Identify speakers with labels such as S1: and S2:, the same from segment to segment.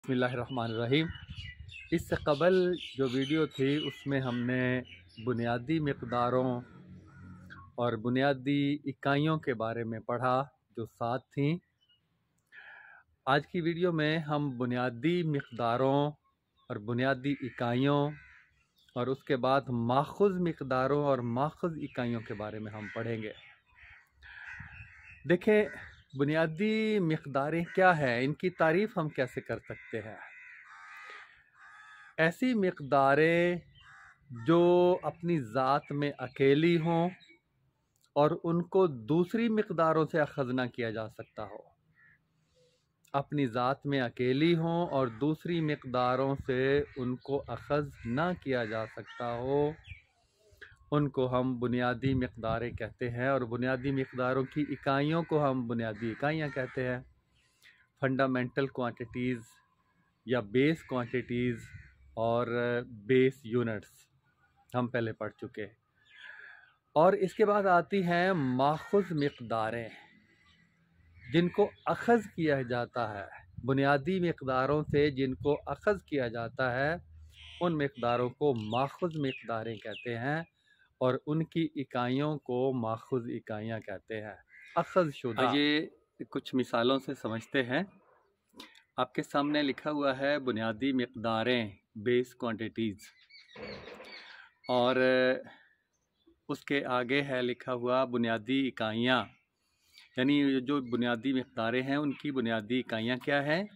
S1: बिस्मिल्लाहिर्रहमानिर्रहीम। इससे कबल जो वीडियो थी उसमें हमने बुनियादी मिक़दारों और बुनियादी इकाइयों के बारे में पढ़ा जो 7 थीं। आज की वीडियो में हम बुनियादी मिक़दारों और बुनियादी इकाइयों और उसके बाद माख़ूज़ मिक़दारों और माख़ूज़ इकाइयों के बारे में हम पढ़ेंगे। देखें, बुनियादी मिक़दारें क्या है, इनकी तारीफ़ हम कैसे कर सकते हैं। ऐसी मिक़दारें जो अपनी ज़ात में अकेली हों और उनको दूसरी मिक़दारों से अख़ज़ ना किया जा सकता हो। अपनी ज़ात में अकेली हों और दूसरी मिक़दारों से उनको अख़ज़ ना किया जा सकता हो, उनको हम बुनियादी मिक़दारें कहते हैं। और बुनियादी मिक़दारों की इकाइयों को हम बुनियादी इकाइयाँ कहते हैं। फंडामेंटल क्वांटिटीज़ या बेस क्वांटिटीज़ और बेस यूनिट्स हम पहले पढ़ चुके। और इसके बाद आती हैं माख़ूज़ मिक़दारें जिनको अख़ज़ किया जाता है। बुनियादी मिक़दारों से जिनको अख़ज़ किया जाता है उन मिक़दारों को माख़ूज़ मिक़दारें कहते हैं और उनकी इकाइयों को माख़ूज़ इकाइयाँ कहते हैं। अख़ज़ शुदा। ये कुछ मिसालों से समझते हैं। आपके सामने लिखा हुआ है बुनियादी मिक़दारें, बेस क्वांटिटीज़, और उसके आगे है लिखा हुआ बुनियादी इकाइयाँ, यानी जो बुनियादी मिक़दारें हैं उनकी बुनियादी इकाइयाँ क्या हैं।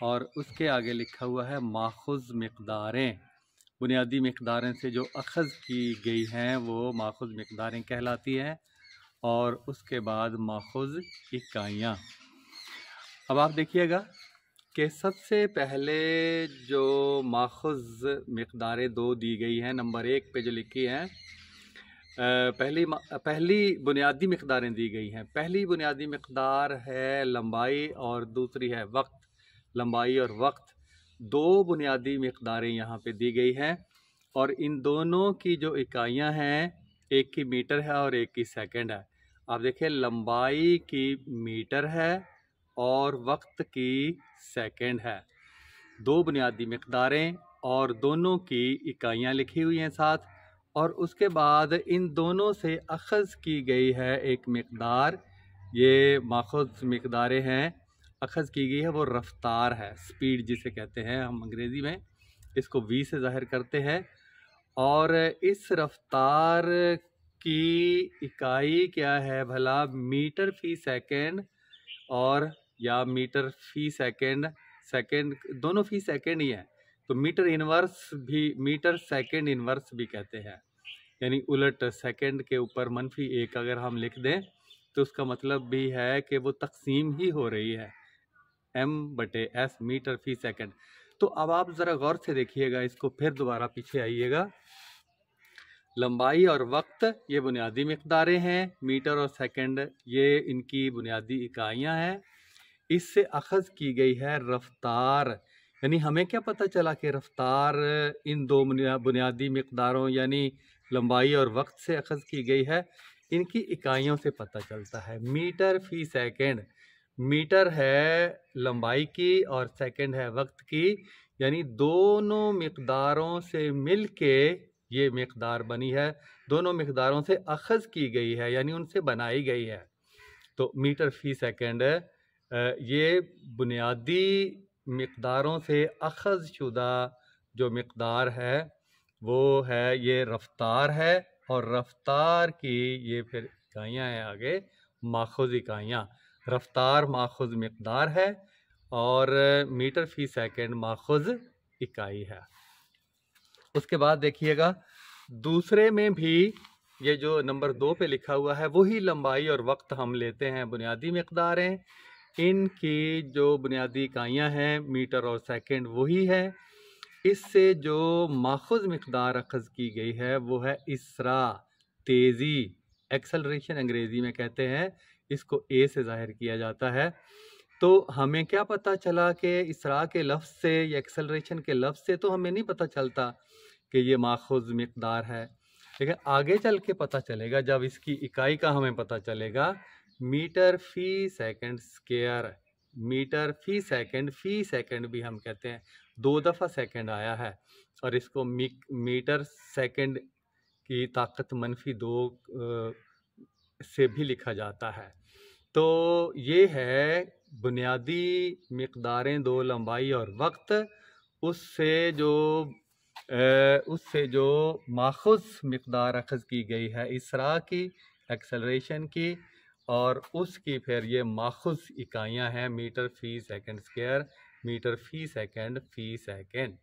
S1: और उसके आगे लिखा हुआ है माख़ूज़ मिक़दारें। बुनियादी मिक़दारें से जो अख़ज़ की गई हैं वो माख़ूज़ मिक़दारें कहलाती हैं। और उसके बाद माख़ूज़ इकाइयाँ। अब आप देखिएगा कि सबसे पहले जो माख़ूज़ मिक़दारें 2 दी गई हैं, नंबर 1 पे जो लिखी हैं, पहली बुनियादी मिक़दारें दी गई हैं। पहली बुनियादी मिक़दार है लंबाई और दूसरी है वक्त। लंबाई और वक्त 2 बुनियादी मिक़दारें यहाँ पे दी गई हैं और इन दोनों की जो इकाइयाँ हैं, एक की मीटर है और एक की सेकंड है। आप देखिए, लंबाई की मीटर है और वक्त की सेकंड है। 2 बुनियादी मिक़दारें और दोनों की इकाइयाँ लिखी हुई हैं साथ। और उसके बाद इन दोनों से अख़ज़ की गई है एक मिक़दार। ये माख़ूज़ मिक़दारें हैं। अख़ज़ की गई है वो रफ़्तार है, स्पीड जिसे कहते हैं हम अंग्रेज़ी में, इसको v से ज़ाहिर करते हैं। और इस रफ़्तार की इकाई क्या है भला? मीटर फ़ी सेकंड और या मीटर फ़ी सेकंड, सेकंड दोनों फ़ी सेकंड ही है। तो मीटर इनवर्स भी, मीटर सेकंड इनवर्स भी कहते हैं, यानी उलट सेकंड के ऊपर -1 अगर हम लिख दें तो उसका मतलब भी है कि वो तक़सीम ही हो रही है, m/s, मीटर फ़ी सेकंड। तो अब आप ज़रा गौर से देखिएगा इसको, फिर दोबारा पीछे आइएगा। लंबाई और वक्त ये बुनियादी मिक़दारें हैं, मीटर और सेकंड ये इनकी बुनियादी इकाइयाँ हैं। इससे अख़ज़ की गई है रफ़्तार, यानी हमें क्या पता चला कि रफ़्तार इन 2 बुनियादी मिक़दारों यानी लंबाई और वक्त से अख़ज़ की गई है। इनकी इकाइयों से पता चलता है। मीटर फ़ी सेकंड, मीटर है लंबाई की और सेकंड है वक्त की, यानी दोनों मिक़दारों से मिल के ये मिक़दार बनी है। दोनों मिक़दारों से अख़ज़ की गई है, यानी उनसे बनाई गई है। तो मीटर फ़ी सेकंड ये बुनियादी मिक़दारों से अख़ज़ शुदा जो मिक़दार है वो है, ये रफ़्तार है। और रफ़्तार की ये फिर इकाइयाँ हैं आगे, माख़ूज़ इकाइयाँ। रफ़्तार माख़ूज़ मिक़दार है और मीटर फ़ी सेकंड माख़ूज़ इकाई है। उसके बाद देखिएगा, दूसरे में भी ये जो नंबर 2 पे लिखा हुआ है वही लंबाई और वक्त हम लेते हैं बुनियादी मिक़दारें। इनकी जो बुनियादी इकाइयाँ हैं मीटर और सेकंड वही है। इससे जो माख़ूज़ मिक़दार अख़ज़ की गई है वो है इसरा, तेज़ी, एक्सेलरेशन अंग्रेज़ी में कहते हैं। इसको ए से ज़ाहिर किया जाता है। तो हमें क्या पता चला कि इसरा के लफ्ज़ से या एक्सेलरेशन के लफ्ज़ से तो हमें नहीं पता चलता कि ये माख़ूज़ मिक़दार है, लेकिन आगे चल के पता चलेगा जब इसकी इकाई का हमें पता चलेगा। मीटर फ़ी सेकंड स्क्वायर, मीटर फ़ी सेकंड भी हम कहते हैं, 2 दफ़ा सेकंड आया है और इसको मीटर सेकंड की ताकत -2 से भी लिखा जाता है। तो ये है बुनियादी मिक़दारें दो, लंबाई और वक्त, उससे जो माख़ूज़ मिक़दार अख़ज़ की गई है इसरा की, एक्सेलरेशन की, और उसकी फिर ये माख़ूज़ इकाइयाँ हैं मीटर फ़ी सेकंड स्क्वायर, मीटर फ़ी सेकंड।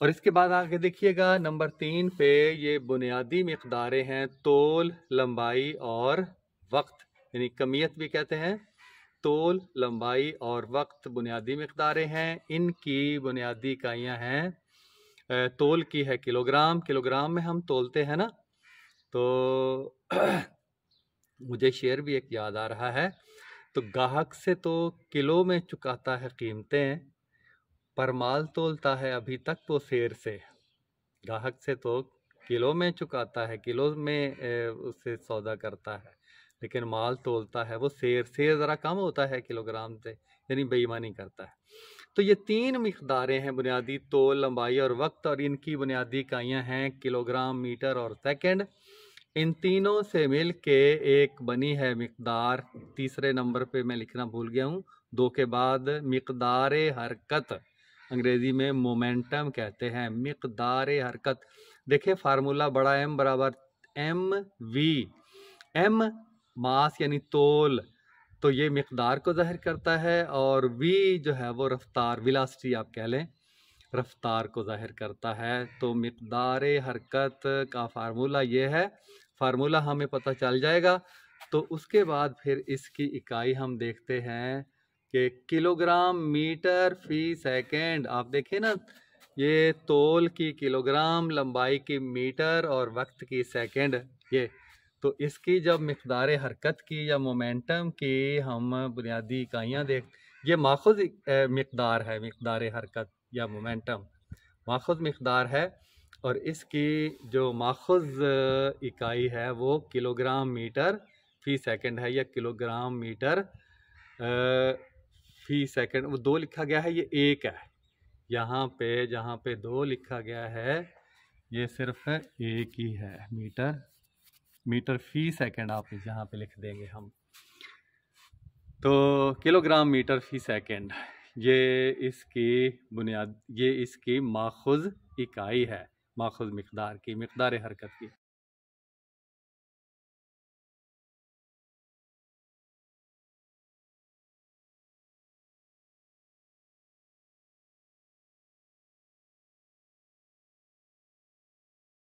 S1: और इसके बाद आगे देखिएगा नंबर 3 पे ये बुनियादी मिक़दारें हैं तोल, लंबाई और वक्त, यानी कमियत भी कहते हैं। तोल, लंबाई और वक्त बुनियादी मिक़दारें हैं। इनकी बुनियादी इकाइयाँ हैं, तोल की है किलोग्राम, किलोग्राम में हम तोलते हैं ना, तो मुझे शेर भी एक याद आ रहा है। तो गाहक से तो किलो में चुकाता है कीमतें, पर माल तोलता है अभी तक वो सेर से। गाहक से तो किलो में चुकाता है, किलो में उससे सौदा करता है, लेकिन माल तोलता है वो सेर ज़रा कम होता है किलोग्राम से, यानी बेईमानी करता है। तो ये 3 मिक़दारें हैं बुनियादी, तोल, लंबाई और वक्त, और इनकी बुनियादी इकाइयाँ हैं किलोग्राम, मीटर और सेकंड। इन तीनों से मिल के एक बनी है मिक़दार, तीसरे नंबर पे मैं लिखना भूल गया हूँ, 2 के बाद, मिक़दारे हरकत, अंग्रेज़ी में मोमेंटम कहते हैं, मिक़दारे हरकत। देखिए फार्मूला बड़ा M बराबर mv, m मास यानी तोल, तो ये मिक़दार को ज़ाहिर करता है, और v जो है वो रफ्तार, वेलोसिटी आप कह लें, रफ्तार को ज़ाहिर करता है। तो मिक़दारे हरकत का फार्मूला ये है, फार्मूला हमें पता चल जाएगा। तो उसके बाद फिर इसकी इकाई हम देखते हैं कि किलोग्राम मीटर फ़ी सेकंड। आप देखें ना, ये तोल की किलोग्राम, लंबाई की मीटर और वक्त की सेकंड, ये तो इसकी जब मिक़दारे हरकत की या मोमेंटम की हम बुनियादी इकाइयाँ ये माख़ूज़ मिक़दार है, मिक़दारे हरकत या मोमेंटम माख़ूज़ मिक़दार है, और इसकी जो माख़ूज़ इकाई है वो किलोग्राम मीटर फ़ी सेकंड है, या किलोग्राम मीटर फ़ी सेकंड। वो 2 लिखा गया है, ये 1 है, यहाँ पे जहाँ पे 2 लिखा गया है ये सिर्फ 1 ही है, मीटर फ़ी सेकंड आप यहाँ पे लिख देंगे हम। तो किलोग्राम मीटर फ़ी सेकंड ये इसकी माख़ूज़ इकाई है, माख़ूज़ मिक़दार की, मिक़दार हरकत की।